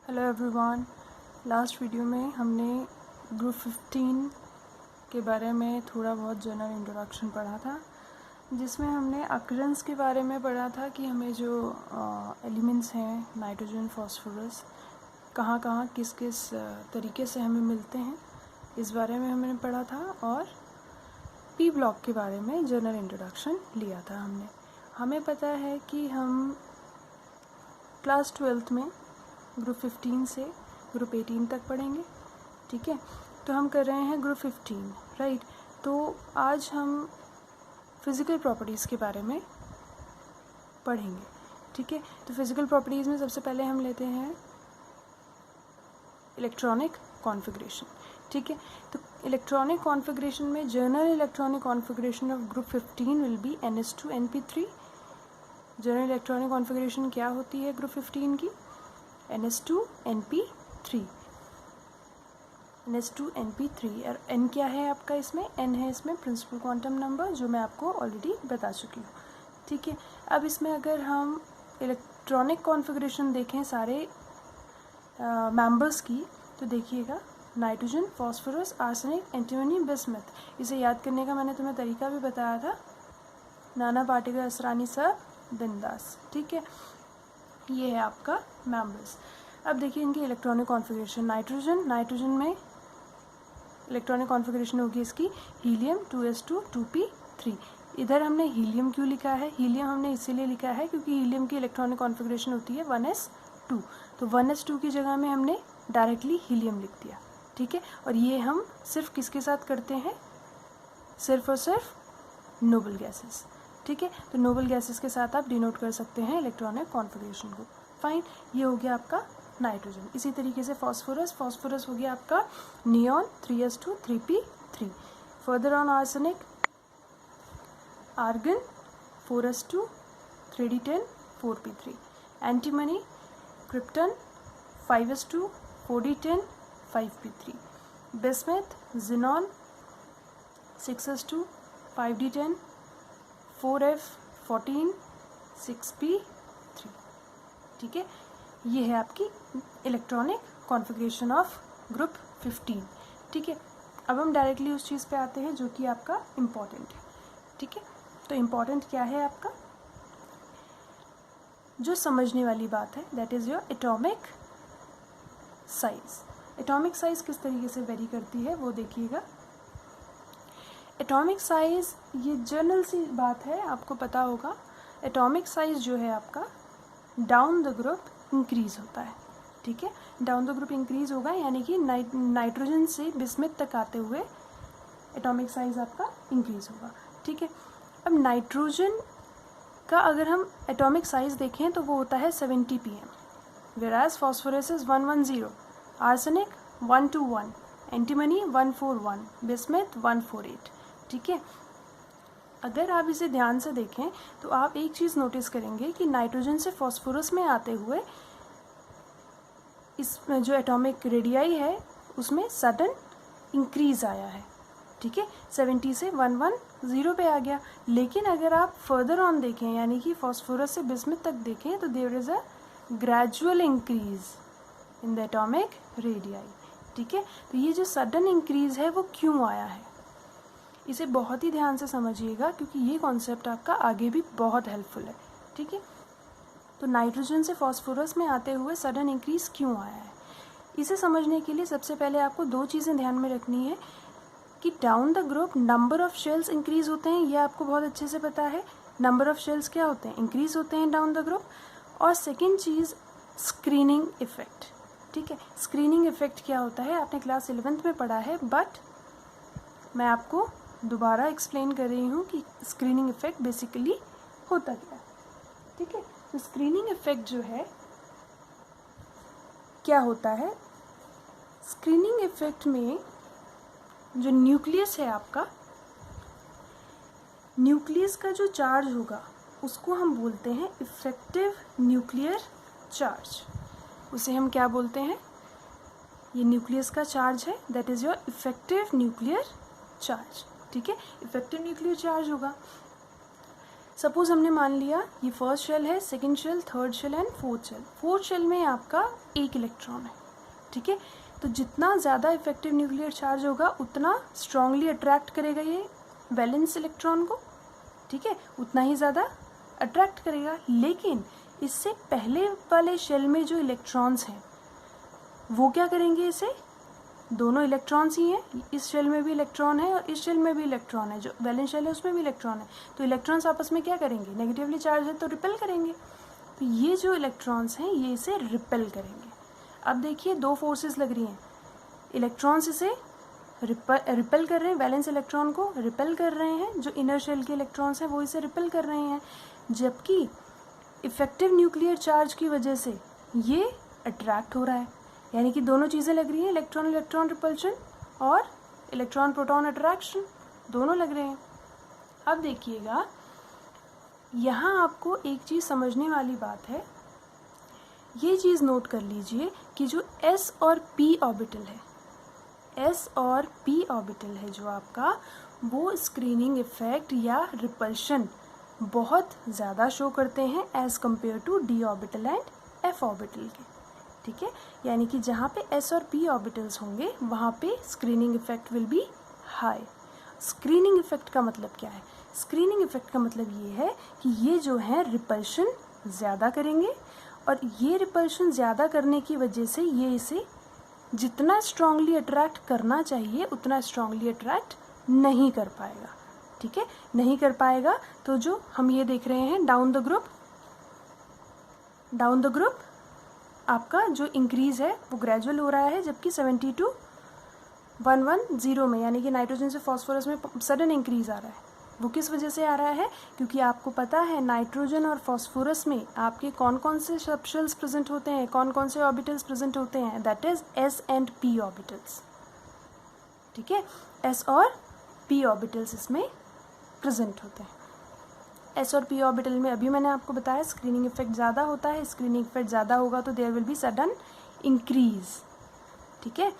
Hello everyone. Last video में हमने group 15 के बारे में थोड़ा बहुत जनरल इंट्रोडक्शन पढ़ा था, जिसमें हमने अकरेंस के बारे में पढ़ा था कि हमें जो एलिमेंट्स हैं नाइट्रोजन, फास्फोरस कहाँ कहाँ किस किस तरीके से हमें मिलते हैं, इस बारे में हमने पढ़ा था। और पी ब्लॉक के बारे में जनरल इंट्रोडक्शन लिया था हमने। हमें पता है कि हम क्लास 12th में ग्रुप 15 से ग्रुप 18 तक पढ़ेंगे, ठीक है। तो हम कर रहे हैं ग्रुप 15, राइट। तो आज हम फिज़िकल प्रॉपर्टीज़ के बारे में पढ़ेंगे, ठीक है। तो फिज़िकल प्रॉपर्टीज़ में सबसे पहले हम लेते हैं इलेक्ट्रॉनिक कॉन्फ़िगरेशन, ठीक है। तो इलेक्ट्रॉनिक कॉन्फ़िगरेशन में general electronic configuration of group 15 will be NS2 NP3। General electronic configuration क्या होती है ग्रुप 15 की? NS2 NP3। NS2 NP3 और N क्या है आपका इसमें? N है इसमें प्रिंसिपल क्वांटम नंबर, जो मैं आपको ऑलरेडी बता चुकी हूँ, ठीक है। अब इसमें अगर हम इलेक्ट्रॉनिक कॉन्फ़िगरेशन देखें सारे मेंबर्स की, तो देखिएगा nitrogen, phosphorus, arsenic, antimony, bismuth. इसे याद करने का मैंने तुम्हें तरीका भी बताया था, नाना पार्टिकल असरानी सब बिंदास, ठीक है। ये है आपका मेंबर्स। अब देखिए इनकी इलेक्ट्रॉनिक कॉन्फ़िगरेशन। नाइट्रोजन में इलेक्ट्रॉनिक कॉन्फ़िगरेशन होगी इसकी हीलियम 2s2 2p3। इधर हमने हीलियम क्यों लिखा है? हीलियम हमने इसीलिए लिखा है क्योंकि हीलियम की इलेक्ट्रॉनिक कॉन्फ़िगरेशन होती है 1s2। तो 1s2 की जगह में हमने डायरेक्टली हीलियम लिख दिया, ठीक है। और ये हम सिर्फ किसके साथ करते हैं? सिर्फ और सिर्फ नोबल गैसेस, ठीक है। तो नोबल गैसेस के साथ आप डिनोट कर सकते हैं इलेक्ट्रॉनिक कॉन्फ़िगरेशन को। फाइन, ये हो गया आपका नाइट्रोजन। इसी तरीके से फास्फोरस हो गया आपका neon 3s2 3p3। Further on arsenic, argon 4s2 3d10 4p3। Antimony, krypton 5s2 4d10 5p3। Bismuth, xenon 6s2 5d10 4f14 6p3, ठीक है। ये है आपकी इलेक्ट्रॉनिक कॉन्फ़िगरेशन ऑफ ग्रुप 15, ठीक है। अब हम डायरेक्टली उस चीज़ पे आते हैं जो कि आपका इम्पॉर्टेंट है, ठीक है। तो इम्पॉर्टेंट क्या है आपका? जो समझने वाली बात है, that is your atomic size. Atomic size किस तरीके से वेरी करती है वो देखिएगा। एटॉमिक साइज़ ये जनरल सी बात है, आपको पता होगा। एटॉमिक साइज़ जो है आपका डाउन द ग्रुप इंक्रीज़ होता है, ठीक है। डाउन द ग्रुप इंक्रीज़ होगा, यानी कि नाइट्रोजन से बिस्मथ तक आते हुए एटॉमिक साइज़ आपका इंक्रीज़ होगा, ठीक है। अब नाइट्रोजन का अगर हम एटॉमिक साइज़ देखें तो वो होता है 70 pm, वेराज phosphorus 110, arsenic 121, antimony 141, bismuth 148, ठीक है। अगर आप इसे ध्यान से देखें तो आप एक चीज़ नोटिस करेंगे कि नाइट्रोजन से फास्फोरस में आते हुए इसमें जो एटॉमिक रेडियाई है उसमें सडन इंक्रीज़ आया है, ठीक है। 70 से 110 पे आ गया। लेकिन अगर आप फर्दर ऑन देखें, यानी कि फास्फोरस से बिस्मथ तक देखें, तो there is a gradual increase in the atomic radii, ठीक है। तो ये जो सडन इंक्रीज़ है वो क्यों आया है, इसे बहुत ही ध्यान से समझिएगा, क्योंकि ये कॉन्सेप्ट आपका आगे भी बहुत हेल्पफुल है, ठीक है। तो नाइट्रोजन से फास्फोरस में आते हुए सडन इंक्रीज़ क्यों आया है, इसे समझने के लिए सबसे पहले आपको दो चीज़ें ध्यान में रखनी है कि down the group number of shells increase होते हैं, ये आपको बहुत अच्छे से पता है। नंबर ऑफ़ शेल्स क्या होते हैं? इंक्रीज़ होते हैं डाउन द ग्रुप। और सेकेंड चीज़ स्क्रीनिंग इफ़ेक्ट, ठीक है। स्क्रीनिंग इफ़ेक्ट क्या होता है आपने क्लास 11th में पढ़ा है, बट मैं आपको दोबारा एक्सप्लेन कर रही हूँ कि स्क्रीनिंग इफ़ेक्ट बेसिकली होता क्या है, ठीक है। तो स्क्रीनिंग इफ़ेक्ट जो है क्या होता है? स्क्रीनिंग इफ़ेक्ट में जो न्यूक्लियस है आपका, न्यूक्लियस का जो चार्ज होगा उसको हम बोलते हैं इफ़ेक्टिव न्यूक्लियर चार्ज। उसे हम क्या बोलते हैं? ये न्यूक्लियस का चार्ज है, that is your effective nuclear charge, ठीक है। इफ़ेक्टिव न्यूक्लियर चार्ज होगा। सपोज हमने मान लिया ये फर्स्ट शेल है, second shell, third shell and fourth shell. Fourth shell में आपका एक इलेक्ट्रॉन है, ठीक है। तो जितना ज़्यादा इफेक्टिव न्यूक्लियर चार्ज होगा उतना स्ट्रांगली अट्रैक्ट करेगा ये वैलेंस इलेक्ट्रॉन को, ठीक है, उतना ही ज़्यादा अट्रैक्ट करेगा। लेकिन इससे पहले वाले शेल में जो इलेक्ट्रॉन्स हैं वो क्या करेंगे, इसे दोनों इलेक्ट्रॉन्स ही हैं, इस शेल में भी इलेक्ट्रॉन है और इस शेल में भी इलेक्ट्रॉन है, जो वैलेंस शेल है उसमें भी इलेक्ट्रॉन है। तो इलेक्ट्रॉन्स आपस में क्या करेंगे, नेगेटिवली चार्ज है तो रिपेल करेंगे। तो ये जो इलेक्ट्रॉन्स हैं ये इसे रिपेल करेंगे। अब देखिए दो फोर्सेस लग रही हैं, इलेक्ट्रॉन्स इसे रिपेल कर रहे हैं, वैलेंस इलेक्ट्रॉन को रिपेल कर रहे हैं, जो इनर शेल के इलेक्ट्रॉन्स हैं वो इसे रिपेल कर रहे हैं, जबकि इफेक्टिव न्यूक्लियर चार्ज की वजह से ये अट्रैक्ट हो रहा है। यानी कि दोनों चीज़ें लग रही हैं, इलेक्ट्रॉन इलेक्ट्रॉन रिपल्शन और इलेक्ट्रॉन प्रोटॉन अट्रैक्शन, दोनों लग रहे हैं। अब देखिएगा यहाँ आपको एक चीज़ समझने वाली बात है, ये चीज़ नोट कर लीजिए कि जो s और p ऑर्बिटल है, s और p ऑर्बिटल है जो आपका, वो स्क्रीनिंग इफेक्ट या रिपल्शन बहुत ज़्यादा शो करते हैं as compare to d orbital and f orbital के, ठीक है। यानी कि जहाँ पे s और p ऑर्बिटल्स होंगे वहाँ पे screening effect will be high. Screening effect का मतलब क्या है, स्क्रीनिंग इफेक्ट का मतलब ये है कि ये जो है रिपल्शन ज़्यादा करेंगे और ये रिपल्शन ज़्यादा करने की वजह से ये इसे जितना स्ट्रांगली अट्रैक्ट करना चाहिए उतना स्ट्रांगली अट्रैक्ट नहीं कर पाएगा, ठीक है, नहीं कर पाएगा। तो जो हम ये देख रहे हैं डाउन द ग्रुप आपका जो इंक्रीज़ है वो ग्रेजुअल हो रहा है, जबकि 72 110 में यानी कि नाइट्रोजन से फॉस्फोरस में सडन इंक्रीज़ आ रहा है। वो किस वजह से आ रहा है, क्योंकि आपको पता है नाइट्रोजन और फॉस्फोरस में आपके कौन कौन से सबशेल्स प्रेजेंट होते हैं, कौन कौन से ऑर्बिटल्स प्रेजेंट होते हैं, that is s and p orbitals, ठीक है, s और p ऑर्बिटल्स इसमें प्रेजेंट होते हैं। s और p ऑर्बिटल में अभी मैंने आपको बताया स्क्रीनिंग इफेक्ट ज़्यादा होता है, स्क्रीनिंग इफेक्ट ज़्यादा होगा तो there will be sudden increase, ठीक है।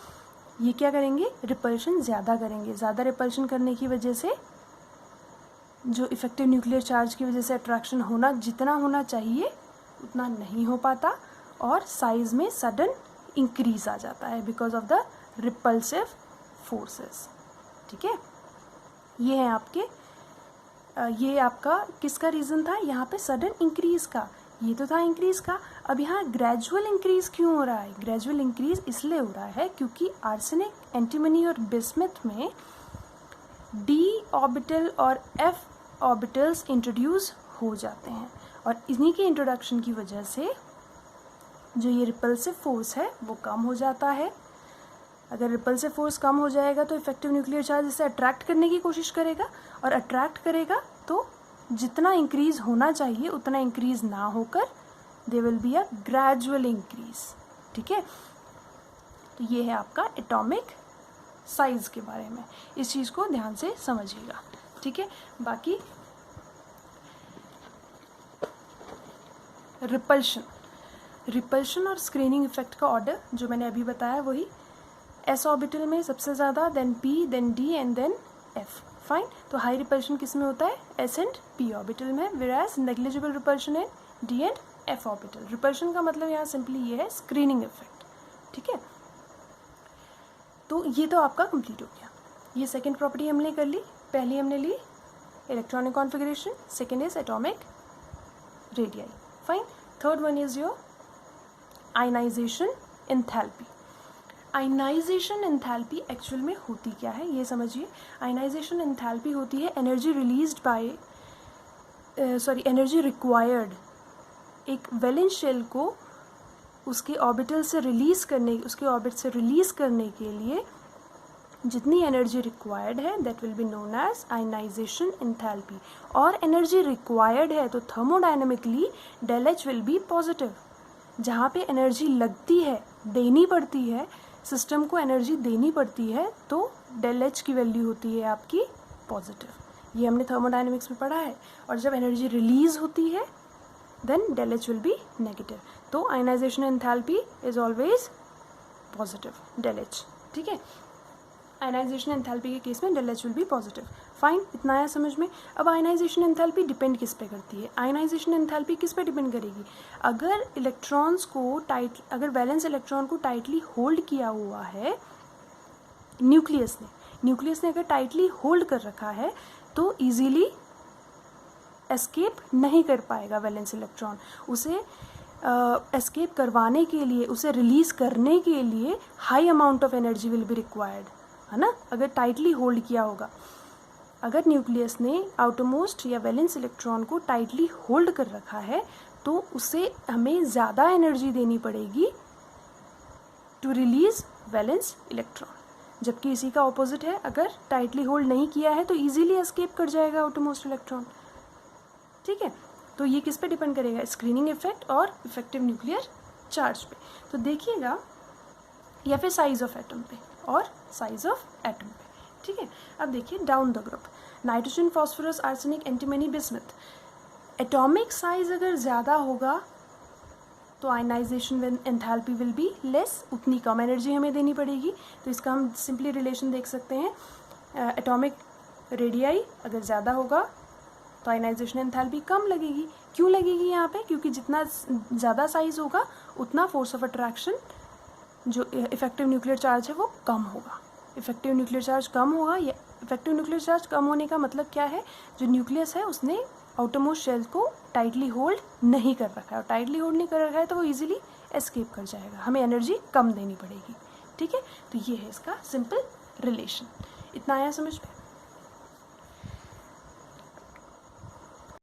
ये क्या करेंगे, रिपल्शन ज़्यादा करेंगे, ज़्यादा रिपल्शन करने की वजह से जो इफेक्टिव न्यूक्लियर चार्ज की वजह से अट्रैक्शन होना जितना होना चाहिए उतना नहीं हो पाता और साइज में सडन इंक्रीज आ जाता है because of the repulsive forces, ठीक है। ये है आपके ये आपका किसका रीज़न था, यहाँ पे सडन इंक्रीज़ का, ये तो था इंक्रीज़ का। अब यहाँ ग्रेजुअल इंक्रीज़ क्यों हो रहा है, ग्रेजुअल इंक्रीज़ इसलिए हो रहा है क्योंकि आर्सेनिक, एंटीमनी और बिस्मथ में d ऑर्बिटल और f ऑर्बिटल्स इंट्रोड्यूस हो जाते हैं और इन्हीं के इंट्रोडक्शन की वजह से जो ये रिपल्सिव फोर्स है वो कम हो जाता है। अगर रिपल्सिव फोर्स कम हो जाएगा तो इफेक्टिव न्यूक्लियर चार्ज इसे अट्रैक्ट करने की कोशिश करेगा और अट्रैक्ट करेगा तो जितना इंक्रीज़ होना चाहिए उतना इंक्रीज़ ना होकर they will be a gradual increase, ठीक है। तो ये है आपका एटॉमिक साइज़ के बारे में, इस चीज़ को ध्यान से समझिएगा, ठीक है। बाकी रिपल्शन और स्क्रीनिंग इफेक्ट का ऑर्डर जो मैंने अभी बताया वही s ऑर्बिटल में सबसे ज़्यादा, then p, then d and then f, fine. तो हाई रिपल्शन किस में होता है, s एंड p ऑर्बिटल में, वेराज नेग्लिजिबल रिपल्शन है d and f orbital. Repulsion का मतलब यहाँ सिंपली ये है स्क्रीनिंग इफेक्ट, ठीक है। तो ये तो आपका कंप्लीट हो गया, ये सेकंड प्रॉपर्टी हमने कर ली। पहली हमने ली electronic configuration, second is atomic radii, fine. Third one is your ionization enthalpy. Ionization enthalpy actual में होती क्या है ये समझिए। आयनाइजेशन एंथैल्पी होती है energy released by energy required एक वैलेंस शेल को उसके ऑर्बिटल से रिलीज़ करने, उसके ऑर्बिट से रिलीज़ करने के लिए जितनी एनर्जी रिक्वायर्ड है that will be known as ionisation enthalpy. और एनर्जी रिक्वायर्ड है तो thermodynamically del H will be positive. जहाँ पे एनर्जी लगती है, देनी पड़ती है, सिस्टम को एनर्जी देनी पड़ती है तो डेल एच की वैल्यू होती है आपकी पॉजिटिव। ये हमने थर्मोडायनेमिक्स में पढ़ा है। और जब एनर्जी रिलीज़ होती है then del H will be negative. तो ionization enthalpy is always positive del H, ठीक है। आयनाइजेशन एंथैल्पी के केस में del H will be positive. Fine, इतना आया समझ में। अब आयनाइजेशन एंथैल्पी डिपेंड किस पे करती है? आयनाइजेशन एंथैल्पी किस पे डिपेंड करेगी? अगर इलेक्ट्रॉन्स को अगर वैलेंस इलेक्ट्रॉन को टाइटली होल्ड किया हुआ है न्यूक्लियस ने अगर टाइटली होल्ड कर रखा है तो इजीली एस्केप नहीं कर पाएगा वैलेंस इलेक्ट्रॉन। उसे एस्केप करवाने के लिए, उसे रिलीज करने के लिए high amount of energy will be required, है ना, अगर टाइटली होल्ड किया होगा। अगर न्यूक्लियस ने आउटरमोस्ट या वैलेंस इलेक्ट्रॉन को टाइटली होल्ड कर रखा है तो उसे हमें ज़्यादा एनर्जी देनी पड़ेगी टू रिलीज वैलेंस इलेक्ट्रॉन, जबकि इसी का ऑपोजिट है, अगर टाइटली होल्ड नहीं किया है तो इजीली एस्केप कर जाएगा आउटरमोस्ट इलेक्ट्रॉन। ठीक है, तो ये किस पे डिपेंड करेगा? स्क्रीनिंग इफेक्ट और इफेक्टिव न्यूक्लियर चार्ज पे। तो देखिएगा, या फिर साइज ऑफ एटम पे और साइज ऑफ एटम पे। ठीक है, अब देखिए down the group, nitrogen, phosphorus, arsenic, antimony, bismuth. Atomic size अगर ज़्यादा होगा तो ionization enthalpy will be less, उतनी कम एनर्जी हमें देनी पड़ेगी। तो इसका हम सिंपली रिलेशन देख सकते हैं, एटॉमिक रेडियाई अगर ज़्यादा होगा तो आयनाइजेशन एंथैल्पी कम लगेगी। क्यों लगेगी यहाँ पे? क्योंकि जितना ज़्यादा साइज होगा उतना फोर्स ऑफ अट्रैक्शन, जो इफेक्टिव न्यूक्लियर चार्ज है, वो कम होगा। इफेक्टिव न्यूक्लियर चार्ज कम होगा, या इफेक्टिव न्यूक्लियर चार्ज कम होने का मतलब क्या है? जो न्यूक्लियस है उसने आउटरमोस्ट शेल को टाइटली होल्ड नहीं कर रखा है, और टाइटली होल्ड नहीं कर रखा है तो वो इजीली एस्केप कर जाएगा, हमें एनर्जी कम देनी पड़ेगी। ठीक है, तो ये है इसका सिंपल रिलेशन। इतना आया समझ में?